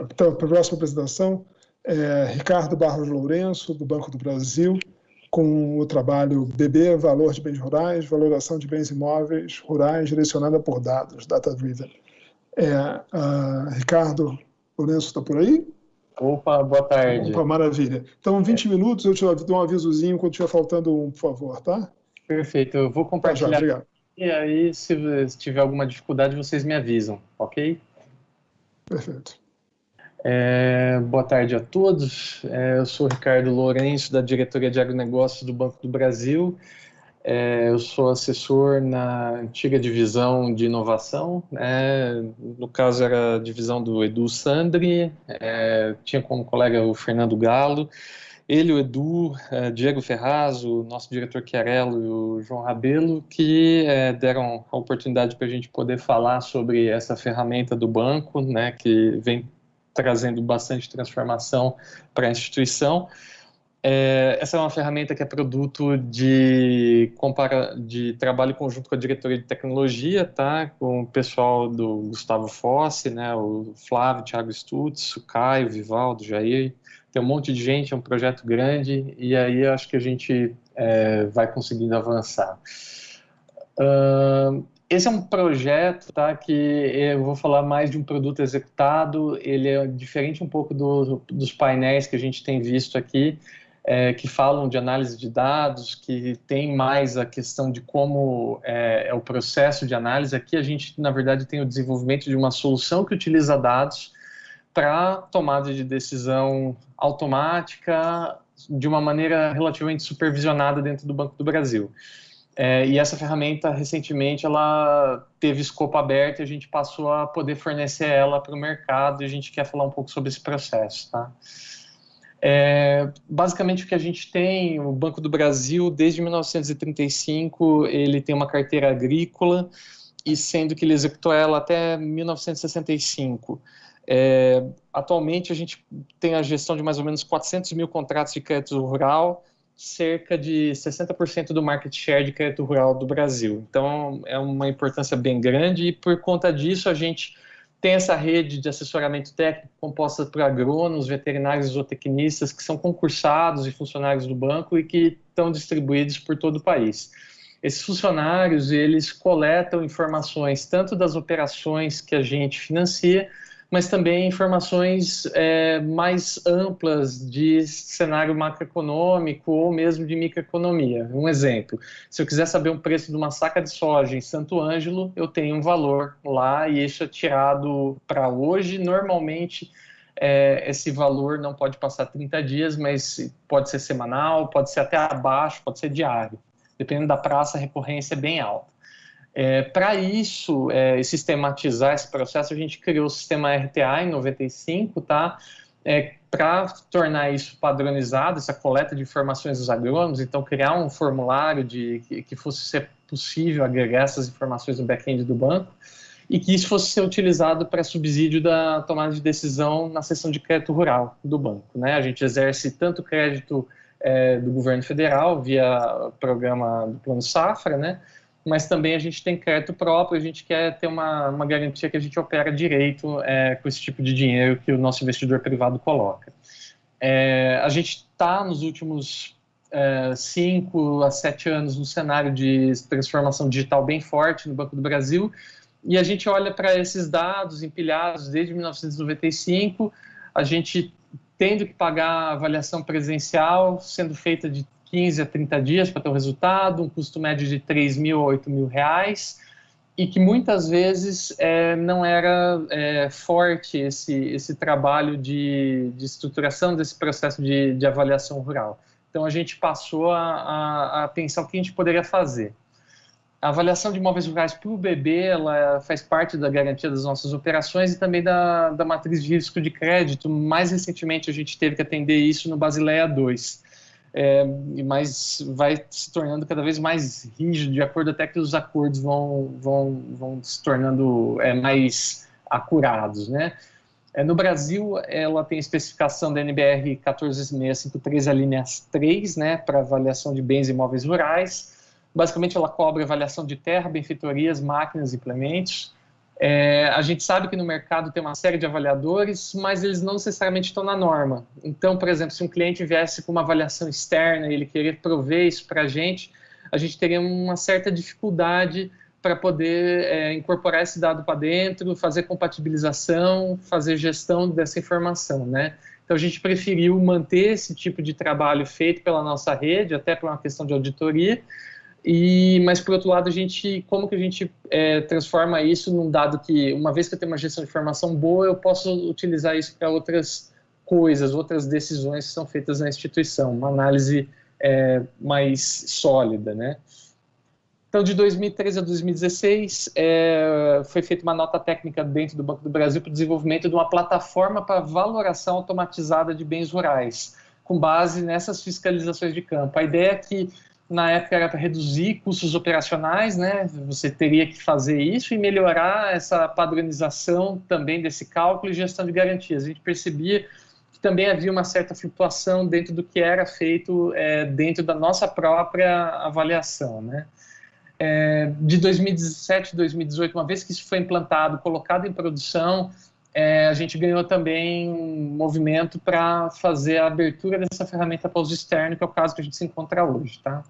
Então, para a próxima apresentação, Ricardo Barros Lourenço, do Banco do Brasil, com o trabalho BB, Valor de Bens Rurais, Valoração de Bens Imóveis Rurais direcionada por dados, Data Driven. Ricardo Lourenço está por aí? Opa, boa tarde. Opa, maravilha. Então, 20 minutos, eu te dou um avisozinho quando estiver faltando um, por favor, tá? Perfeito, eu vou compartilhar. Tá, obrigado. E aí, se tiver alguma dificuldade, vocês me avisam, ok? Perfeito. Boa tarde a todos. Eu sou Ricardo Lourenço, da Diretoria de Agronegócios do Banco do Brasil. Eu sou assessor na antiga divisão de inovação, no caso era a divisão do Edu Sandri, tinha como colega o Fernando Galo, ele, o Edu, Diego Ferraz, o nosso diretor Chiarello e o João Rabelo, que deram a oportunidade para a gente poder falar sobre essa ferramenta do banco, que vem trazendo bastante transformação para a instituição. Essa é uma ferramenta que é produto de trabalho conjunto com a diretoria de tecnologia, com o pessoal do Gustavo Fossi, o Flávio, Thiago Stutz, o Caio, o Vivaldo, o Jair. Tem um monte de gente, é um projeto grande, e aí acho que a gente vai conseguindo avançar. Esse é um projeto que eu vou falar mais de um produto executado, ele é diferente um pouco dos painéis que a gente tem visto aqui, que falam de análise de dados, que tem mais a questão de como é o processo de análise. Aqui a gente, na verdade, tem o desenvolvimento de uma solução que utiliza dados para tomada de decisão automática de uma maneira relativamente supervisionada dentro do Banco do Brasil. E essa ferramenta, recentemente, ela teve escopo aberto e a gente passou a poder fornecer ela para o mercado e a gente quer falar um pouco sobre esse processo, Basicamente o que a gente tem, o Banco do Brasil, desde 1935, ele tem uma carteira agrícola, e sendo que ele executou ela até 1965. Atualmente a gente tem a gestão de mais ou menos 400 mil contratos de crédito rural, cerca de 60% do market share de crédito rural do Brasil. Então é uma importância bem grande, e por conta disso a gente tem essa rede de assessoramento técnico composta por agrônomos, veterinários e zootecnistas que são concursados e funcionários do banco e que estão distribuídos por todo o país. Esses funcionários, eles coletam informações tanto das operações que a gente financia, mas também informações mais amplas de cenário macroeconômico ou mesmo de microeconomia. Um exemplo, se eu quiser saber o preço de uma saca de soja em Santo Ângelo, eu tenho um valor lá e isso é tirado para hoje. Normalmente, esse valor não pode passar 30 dias, mas pode ser semanal, pode ser até abaixo, pode ser diário. Dependendo da praça, a recorrência é bem alta. Para isso, sistematizar esse processo, a gente criou o sistema RTA em 95, para tornar isso padronizado, essa coleta de informações dos agrônomos, então criar um formulário que fosse ser possível agregar essas informações no back-end do banco, e que isso fosse ser utilizado para subsídio da tomada de decisão na seção de crédito rural do banco. A gente exerce tanto crédito do governo federal, via programa do Plano Safra, mas também a gente tem crédito próprio, a gente quer ter uma garantia que a gente opera direito com esse tipo de dinheiro que o nosso investidor privado coloca. A gente está nos últimos 5 a 7 anos no cenário de transformação digital bem forte no Banco do Brasil, e a gente olha para esses dados empilhados desde 1995, a gente tendo que pagar avaliação presencial, sendo feita de 15 a 30 dias para ter o resultado, um custo médio de R$3.000 a R$8.000, e que muitas vezes não era forte esse trabalho de estruturação desse processo de avaliação rural. Então a gente passou a pensar o que a gente poderia fazer. A avaliação de imóveis rurais para o BB, ela faz parte da garantia das nossas operações e também da matriz de risco de crédito. Mais recentemente a gente teve que atender isso no Basileia II. Mas vai se tornando cada vez mais rígido, de acordo até que os acordos vão se tornando mais acurados, No Brasil, ela tem especificação da NBR 14653, a linha 3, para avaliação de bens e imóveis rurais. Basicamente, ela cobre avaliação de terra, benfeitorias, máquinas e implementos. A gente sabe que no mercado tem uma série de avaliadores, mas eles não necessariamente estão na norma. Então, por exemplo, se um cliente viesse com uma avaliação externa e ele querer prover isso para a gente teria uma certa dificuldade para poder incorporar esse dado para dentro, fazer compatibilização, fazer gestão dessa informação, né? Então, a gente preferiu manter esse tipo de trabalho feito pela nossa rede, até por uma questão de auditoria, mas, por outro lado, como que a gente transforma isso num dado que, uma vez que eu tenho uma gestão de informação boa, eu posso utilizar isso para outras coisas, outras decisões que são feitas na instituição, uma análise mais sólida, né? Então, de 2013 a 2016, foi feita uma nota técnica dentro do Banco do Brasil para o desenvolvimento de uma plataforma para valoração automatizada de bens rurais, com base nessas fiscalizações de campo. A ideia é que, na época, era para reduzir custos operacionais, né? Você teria que fazer isso e melhorar essa padronização também desse cálculo e gestão de garantias. A gente percebia que também havia uma certa flutuação dentro do que era feito dentro da nossa própria avaliação, né? De 2017 a 2018, uma vez que isso foi implantado, colocado em produção, a gente ganhou também um movimento para fazer a abertura dessa ferramenta para uso externo, que é o caso que a gente se encontra hoje, tá?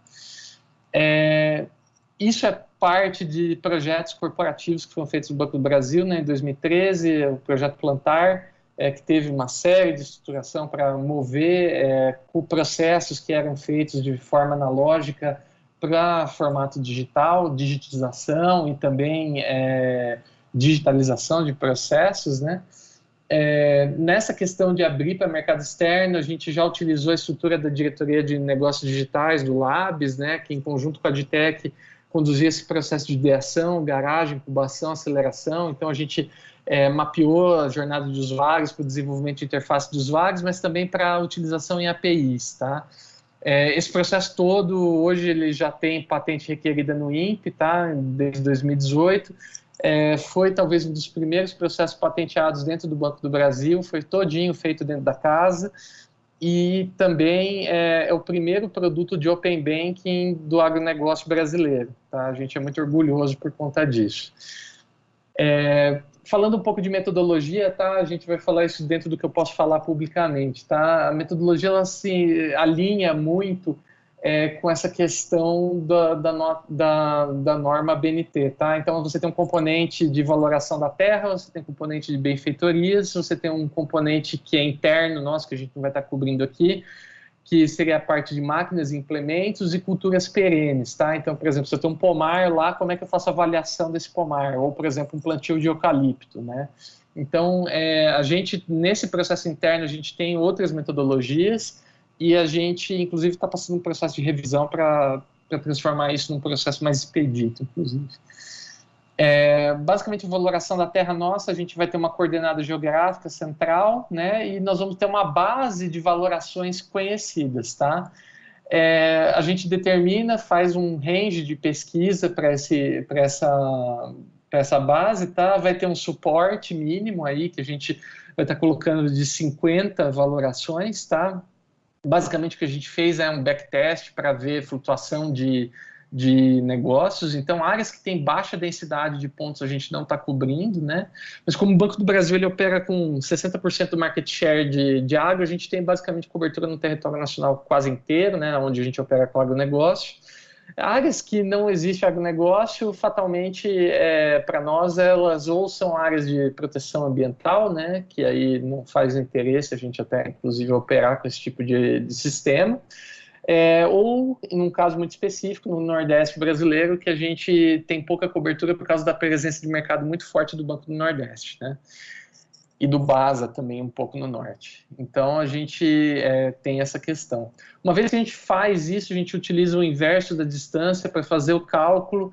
Isso é parte de projetos corporativos que foram feitos no Banco do Brasil, né, em 2013, o projeto Plantar, que teve uma série de estruturação para mover processos que eram feitos de forma analógica para formato digital, digitização e também digitalização de processos, né? Nessa questão de abrir para mercado externo, a gente já utilizou a estrutura da Diretoria de Negócios Digitais, do Labs, né, que em conjunto com a Aditec conduzia esse processo de ideação, garagem, incubação, aceleração. Então, a gente mapeou a jornada de usuários para o desenvolvimento de interface de usuários, mas também para a utilização em APIs, tá? Esse processo todo, hoje, ele já tem patente requerida no INPE, tá? Desde 2018. Foi talvez um dos primeiros processos patenteados dentro do Banco do Brasil, foi todinho feito dentro da casa, e também é o primeiro produto de Open Banking do agronegócio brasileiro, tá? A gente é muito orgulhoso por conta disso. Falando um pouco de metodologia, tá? A gente vai falar isso dentro do que eu posso falar publicamente, tá? A metodologia, ela se alinha muito com essa questão da norma BNT, tá? Então, você tem um componente de valoração da terra, você tem um componente de benfeitorias, você tem um componente que é interno nosso, que a gente não vai estar cobrindo aqui, que seria a parte de máquinas e implementos e culturas perenes, tá? Então, por exemplo, se eu tenho um pomar lá, como é que eu faço a avaliação desse pomar? Ou, por exemplo, um plantio de eucalipto, né? Então, a gente, nesse processo interno, a gente tem outras metodologias e a gente, inclusive, está passando um processo de revisão para transformar isso num processo mais expedito, inclusive. Basicamente, a valoração da terra nossa, a gente vai ter uma coordenada geográfica central, né, e nós vamos ter uma base de valorações conhecidas, tá? A gente determina, faz um range de pesquisa para essa base, tá? Vai ter um suporte mínimo aí, que a gente vai estar colocando de 50 valorações, tá? Basicamente, o que a gente fez é um backtest para ver flutuação de negócios. Então, áreas que têm baixa densidade de pontos a gente não está cobrindo, né? Mas como o Banco do Brasil ele opera com 60% do market share de agro, a gente tem basicamente cobertura no território nacional quase inteiro, né? Onde a gente opera com agronegócio. Áreas que não existe agronegócio, fatalmente, para nós, elas ou são áreas de proteção ambiental, né? Que aí não faz interesse a gente até, inclusive, operar com esse tipo de sistema. Ou, em um caso muito específico, no Nordeste brasileiro, que a gente tem pouca cobertura por causa da presença de mercado muito forte do Banco do Nordeste, né? E do BASA também um pouco no Norte. Então, a gente tem essa questão. Uma vez que a gente faz isso, a gente utiliza o inverso da distância para fazer o cálculo,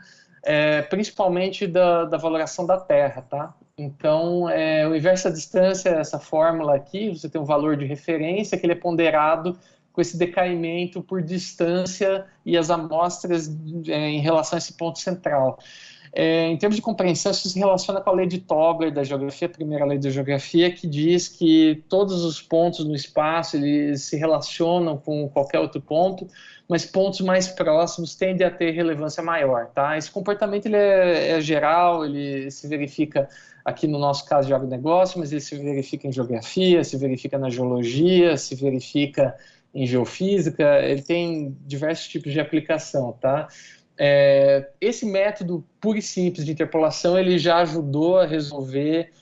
principalmente da valoração da terra, tá? Então, o inverso da distância, essa fórmula aqui, você tem um valor de referência que ele é ponderado com esse decaimento por distância e as amostras em relação a esse ponto central. Em termos de compreensão, isso se relaciona com a lei de Tobler da geografia, a primeira lei da geografia, que diz que todos os pontos no espaço eles se relacionam com qualquer outro ponto, mas pontos mais próximos tendem a ter relevância maior, tá? Esse comportamento ele é geral, ele se verifica aqui no nosso caso de agronegócio, mas ele se verifica em geografia, se verifica na geologia, se verifica em geofísica, ele tem diversos tipos de aplicação, tá? Esse método puro e simples de interpolação, ele já ajudou a resolver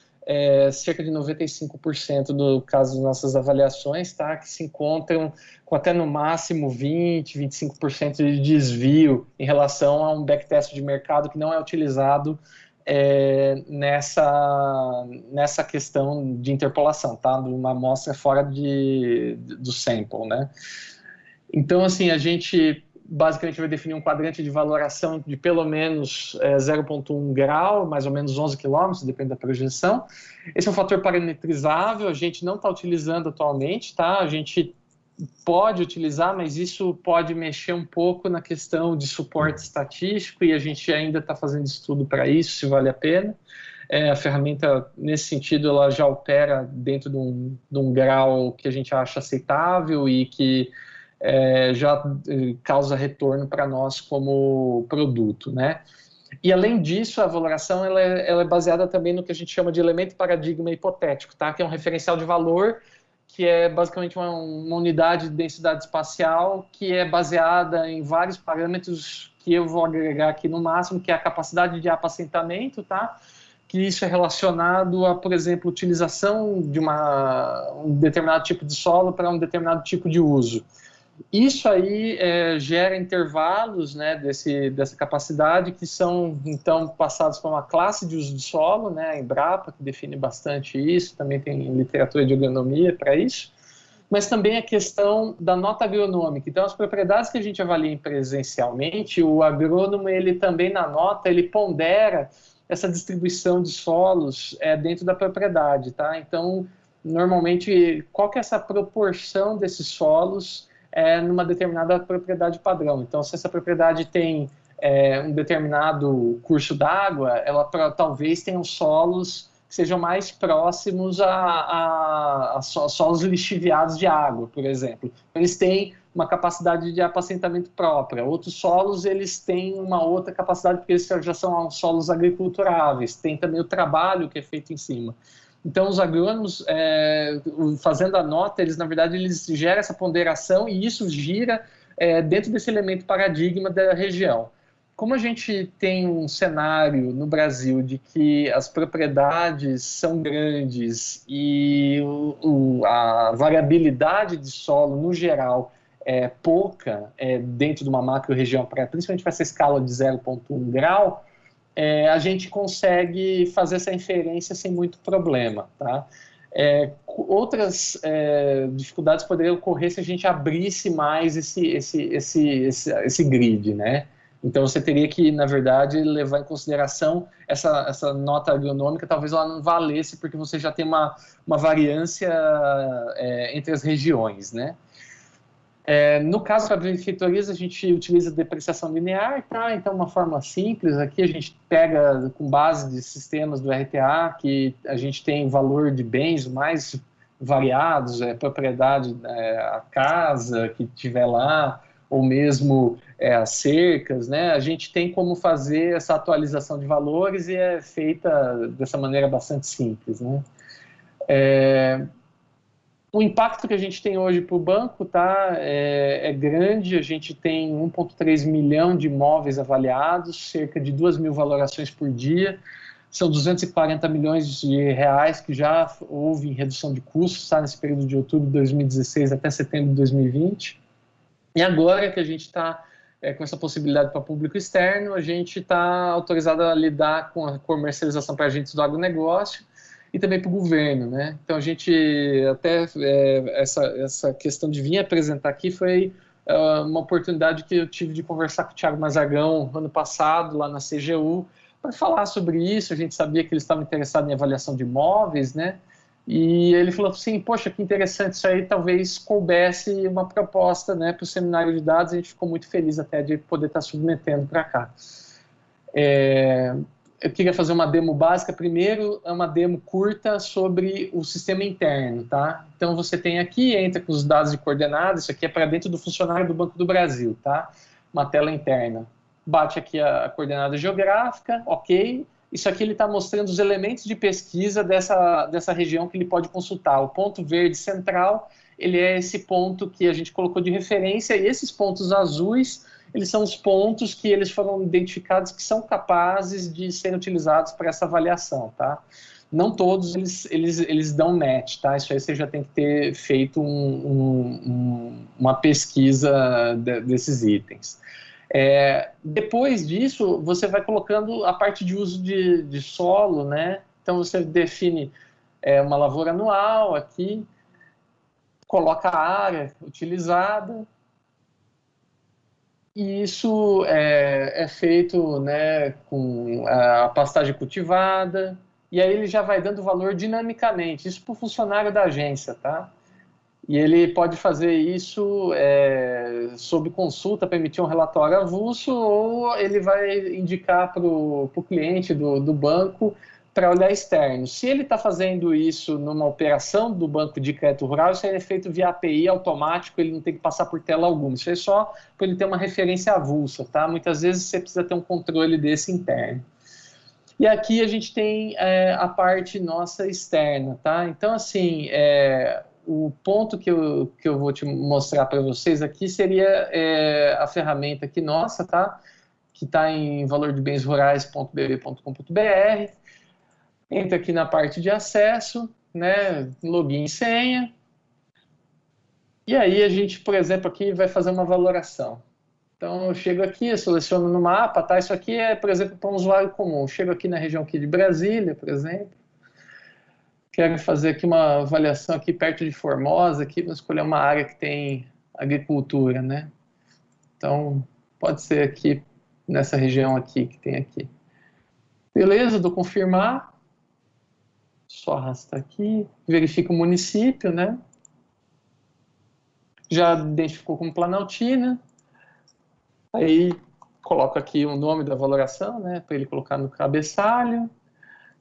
cerca de 95% do caso das nossas avaliações, tá? Que se encontram com até no máximo 20, 25% de desvio em relação a um backtest de mercado que não é utilizado nessa questão de interpolação, tá? De uma amostra fora do sample, né? Então, assim, a gente basicamente vai definir um quadrante de valoração de pelo menos 0,1 grau, mais ou menos 11 quilômetros, depende da projeção. Esse é um fator parametrizável, a gente não está utilizando atualmente, tá? A gente pode utilizar, mas isso pode mexer um pouco na questão de suporte estatístico e a gente ainda está fazendo estudo para isso, se vale a pena. A ferramenta, nesse sentido, ela já opera dentro de um grau que a gente acha aceitável e que já causa retorno para nós como produto, né? E além disso, a valoração ela é baseada também no que a gente chama de elemento paradigma hipotético, tá? Que é um referencial de valor que é basicamente uma unidade de densidade espacial que é baseada em vários parâmetros que eu vou agregar aqui no máximo, que é a capacidade de apacentamento, tá? Que isso é relacionado a, por exemplo, utilização de um determinado tipo de solo para um determinado tipo de uso. Isso aí gera intervalos, né, dessa capacidade que são, então, passados para uma classe de uso de solo, né, a Embrapa, que define bastante isso, também tem literatura de agronomia para isso, mas também a questão da nota agronômica. Então, as propriedades que a gente avalia presencialmente, o agrônomo, ele também na nota, ele pondera essa distribuição de solos dentro da propriedade, tá? Então, normalmente, qual que é essa proporção desses solos numa determinada propriedade padrão? Então, se essa propriedade tem um determinado curso d'água, ela talvez tenha solos que sejam mais próximos a solos lixiviados de água, por exemplo. Eles têm uma capacidade de apacentamento própria. Outros solos, eles têm uma outra capacidade, porque eles já são solos agriculturáveis. Tem também o trabalho que é feito em cima. Então, os agrônomos, fazendo a nota, eles, na verdade, eles geram essa ponderação e isso gira dentro desse elemento paradigma da região. Como a gente tem um cenário no Brasil de que as propriedades são grandes e a variabilidade de solo, no geral, é pouca dentro de uma macro-região, principalmente para essa escala de 0,1 grau, a gente consegue fazer essa inferência sem muito problema, tá? Outras dificuldades poderiam ocorrer se a gente abrisse mais esse grid, né? Então você teria que, na verdade, levar em consideração essa nota agronômica, talvez ela não valesse porque você já tem uma variância entre as regiões, né? No caso para benfeitorias, a gente utiliza depreciação linear, tá? Então, uma forma simples, aqui a gente pega com base de sistemas do RTA, que a gente tem valor de bens mais variados, propriedade, a casa que tiver lá, ou mesmo as cercas, né? A gente tem como fazer essa atualização de valores e é feita dessa maneira bastante simples, né? O impacto que a gente tem hoje para o banco é grande, a gente tem 1,3 milhão de imóveis avaliados, cerca de 2.000 valorações por dia, são 240 milhões de reais que já houve em redução de custos, tá, nesse período de outubro de 2016 até setembro de 2020. E agora que a gente está com essa possibilidade para público externo, a gente está autorizado a lidar com a comercialização para agentes do agronegócio, e também para o governo, né? Então a gente até essa questão de vir apresentar aqui foi uma oportunidade que eu tive de conversar com o Thiago Mazagão ano passado lá na CGU para falar sobre isso. A gente sabia que eles estavam interessados em avaliação de imóveis, né? E ele falou assim, poxa, que interessante, isso aí talvez coubesse uma proposta, né, para o seminário de dados. A gente ficou muito feliz até de poder estar submetendo para cá. Eu queria fazer uma demo básica. Primeiro, é uma demo curta sobre o sistema interno, tá? Então, você tem aqui, entra com os dados de coordenadas, isso aqui é para dentro do funcionário do Banco do Brasil, tá? Uma tela interna. Bate aqui a coordenada geográfica, ok. Isso aqui ele está mostrando os elementos de pesquisa dessa região que ele pode consultar. O ponto verde central, ele é esse ponto que a gente colocou de referência, e esses pontos azuis, eles são os pontos que eles foram identificados que são capazes de serem utilizados para essa avaliação, tá? Não todos eles dão match, tá? Isso aí você já tem que ter feito uma pesquisa desses itens. Depois disso, você vai colocando a parte de uso de solo, né? Então, você define uma lavoura anual aqui, coloca a área utilizada, e isso é feito, né, com a pastagem cultivada, e aí ele já vai dando valor dinamicamente, isso para o funcionário da agência, tá? E ele pode fazer isso sob consulta para emitir um relatório avulso, ou ele vai indicar para o cliente do banco para olhar externo. Se ele está fazendo isso numa operação do banco de crédito rural, isso é feito via API automático, ele não tem que passar por tela alguma. Isso é só para ele ter uma referência avulsa, tá? Muitas vezes você precisa ter um controle desse interno. E aqui a gente tem a parte nossa externa, tá? Então, assim, o ponto que eu vou te mostrar para vocês aqui seria a ferramenta aqui nossa, tá? Que está em valordebensrurais.bb.com.br. Entra aqui na parte de acesso, né? Login e senha. E aí a gente, por exemplo, aqui vai fazer uma valoração. Então, eu chego aqui, eu seleciono no mapa, tá? Isso aqui é, por exemplo, para um usuário comum. Eu chego aqui na região aqui de Brasília, por exemplo. Quero fazer aqui uma avaliação aqui perto de Formosa, aqui, vou escolher uma área que tem agricultura, né? Então, pode ser aqui, nessa região aqui, que tem aqui. Beleza, dou confirmar. Só arrastar aqui, verifica o município, né? Já identificou como Planaltina. Aí, coloco aqui o nome da valoração, né? Para ele colocar no cabeçalho.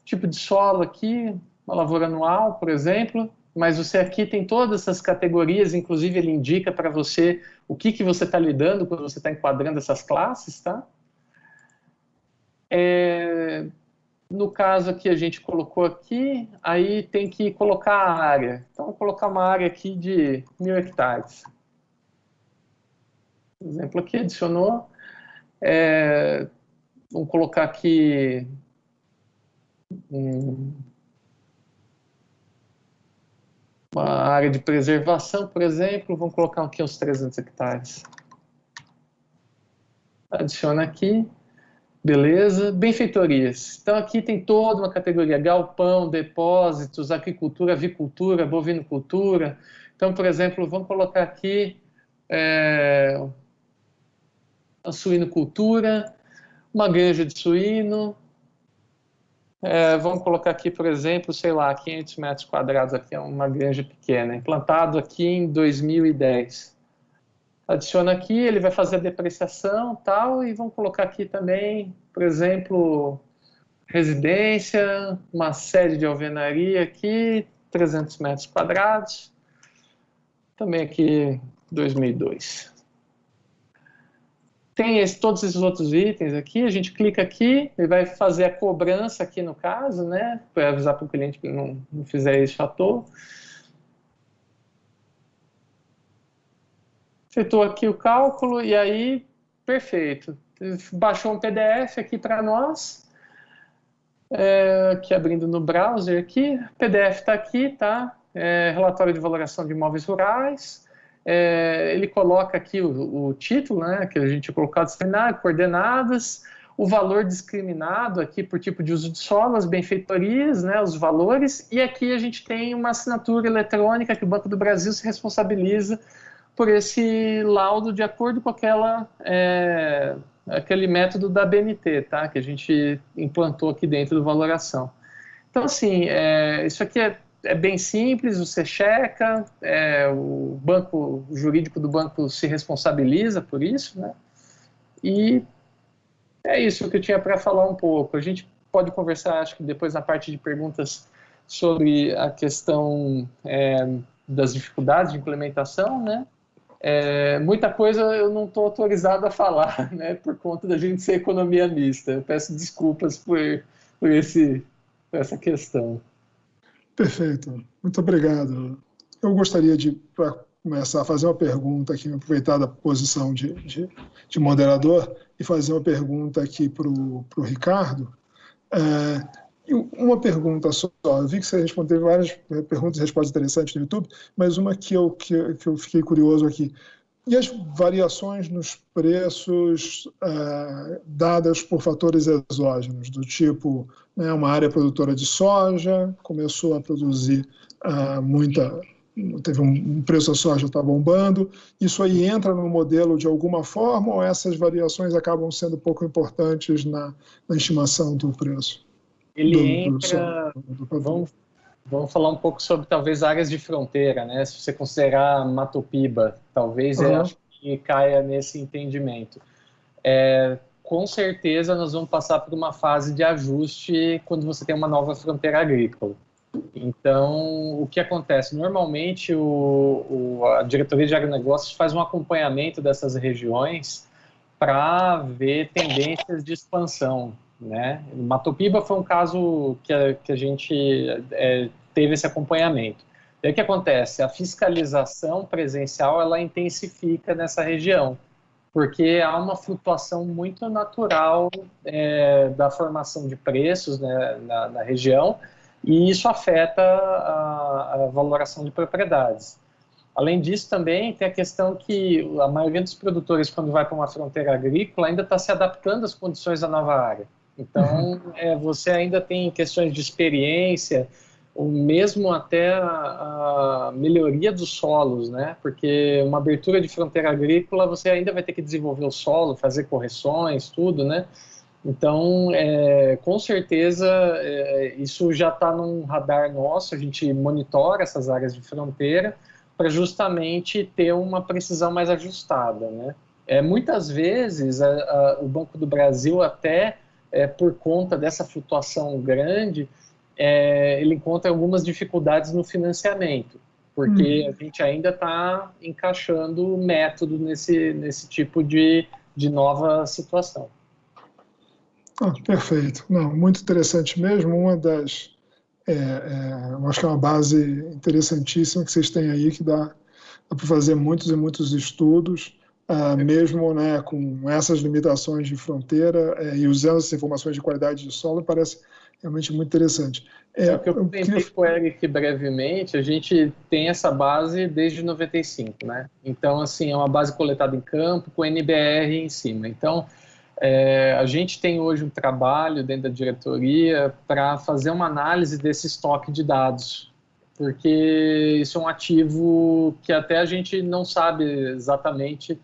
Tipo de solo aqui, uma lavoura anual, por exemplo, mas você aqui tem todas essas categorias, inclusive ele indica para você o que você está lidando quando você está enquadrando essas classes, tá? No caso aqui, a gente colocou aqui, aí tem que colocar a área. Então, vou colocar uma área aqui de 1.000 hectares. Exemplo aqui, adicionou. Vamos colocar aqui uma área de preservação, por exemplo, vamos colocar aqui uns 300 hectares. Adiciona aqui, beleza. Benfeitorias. Então aqui tem toda uma categoria, galpão, depósitos, agricultura, avicultura, bovinocultura. Então, por exemplo, vamos colocar aqui a suinocultura, uma granja de suíno. Vamos colocar aqui, por exemplo, sei lá, 500 metros quadrados, aqui é uma granja pequena, implantado aqui em 2010. Adiciona aqui, ele vai fazer a depreciação tal, e vamos colocar aqui também, por exemplo, residência, uma sede de alvenaria aqui, 300 metros quadrados, também aqui 2002. Tem todos esses outros itens aqui, a gente clica aqui, ele vai fazer a cobrança aqui no caso, né, para avisar para o cliente que não fizer isso à toa. Efetuou aqui o cálculo e aí, perfeito. Baixou um PDF aqui para nós, aqui abrindo no browser aqui, o PDF está aqui, tá? Relatório de valoração de imóveis rurais. Ele coloca aqui o título, né, que a gente tinha colocado, coordenadas, o valor discriminado aqui por tipo de uso de solo, as benfeitorias, né, os valores, e aqui a gente tem uma assinatura eletrônica que o Banco do Brasil se responsabiliza por esse laudo de acordo com aquele método da BNT, tá, que a gente implantou aqui dentro do valoração. Então, assim, isso aqui é bem simples, você checa, o banco o jurídico do banco se responsabiliza por isso, né? E É isso que eu tinha para falar um pouco. A gente pode conversar, acho que depois na parte de perguntas, sobre a questão das dificuldades de implementação, né? Muita coisa eu não estou autorizado a falar, né? Por conta da gente ser economia mista. Eu peço desculpas por por essa questão. Perfeito, muito obrigado. Eu gostaria de, para começar, fazer uma pergunta aqui, aproveitar da posição de moderador e fazer uma pergunta aqui para o Ricardo. E uma pergunta só. Eu vi que você respondeu várias perguntas e respostas interessantes no YouTube, mas uma que eu fiquei curioso aqui. E as variações nos preços dadas por fatores exógenos, do tipo, né, uma área produtora de soja começou a produzir teve um preço da soja está bombando, isso aí entra no modelo de alguma forma ou essas variações acabam sendo pouco importantes na estimação do preço? Ele entra, vamos falar um pouco sobre talvez áreas de fronteira, né? Se você considerar Mato Piba, talvez eu acho que caia nesse entendimento. Com certeza nós vamos passar por uma fase de ajuste quando você tem uma nova fronteira agrícola. Então, o que acontece? Normalmente a diretoria de agronegócios faz um acompanhamento dessas regiões para ver tendências de expansão, né? Mato Piba foi um caso que a gente teve esse acompanhamento. E aí o que acontece? A fiscalização presencial ela intensifica nessa região, porque há uma flutuação muito natural da formação de preços, né, na região, e isso afeta a valoração de propriedades. Além disso, também tem a questão que a maioria dos produtores, quando vai para uma fronteira agrícola, ainda está se adaptando às condições da nova área. Então, você ainda tem questões de experiência, ou mesmo até a melhoria dos solos, né? Porque uma abertura de fronteira agrícola, você ainda vai ter que desenvolver o solo, fazer correções, tudo, né? Então, com certeza, isso já está num radar nosso, a gente monitora essas áreas de fronteira para justamente ter uma precisão mais ajustada, né? Muitas vezes, o Banco do Brasil, até por conta dessa flutuação grande, ele encontra algumas dificuldades no financiamento, porque a gente ainda está encaixando o método nesse tipo de nova situação. Perfeito. Não, muito interessante mesmo. Uma das... eu acho que é uma base interessantíssima que vocês têm aí, que dá para fazer muitos e muitos estudos, mesmo, né, com essas limitações de fronteira e usando essas informações de qualidade de solo, parece realmente muito interessante. O que eu comentei com o Eric brevemente, a gente tem essa base desde 95, né? Então, assim, é uma base coletada em campo, com NBR em cima. Então, a gente tem hoje um trabalho dentro da diretoria para fazer uma análise desse estoque de dados, porque isso é um ativo que até a gente não sabe exatamente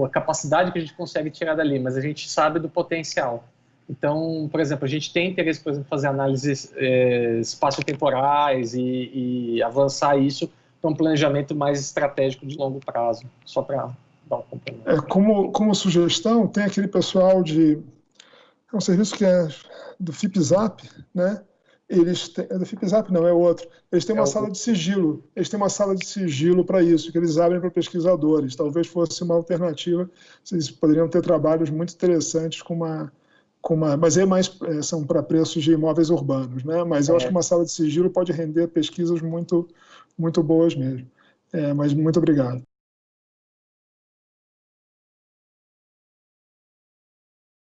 a capacidade que a gente consegue tirar dali, mas a gente sabe do potencial. Então, por exemplo, a gente tem interesse, por exemplo, em fazer análises espaciotemporais e avançar isso para um planejamento mais estratégico de longo prazo, só para dar um complemento. Como sugestão, tem aquele pessoal é um serviço que é do FIPZAP, né? Do FIPZAP não, é outro. Eles têm uma sala de sigilo. Eles têm uma sala de sigilo para isso, que eles abrem para pesquisadores. Talvez fosse uma alternativa. Vocês poderiam ter trabalhos muito interessantes mas são para preços de imóveis urbanos, né? Mas eu acho que uma sala de sigilo pode render pesquisas muito, muito boas mesmo. Mas muito obrigado.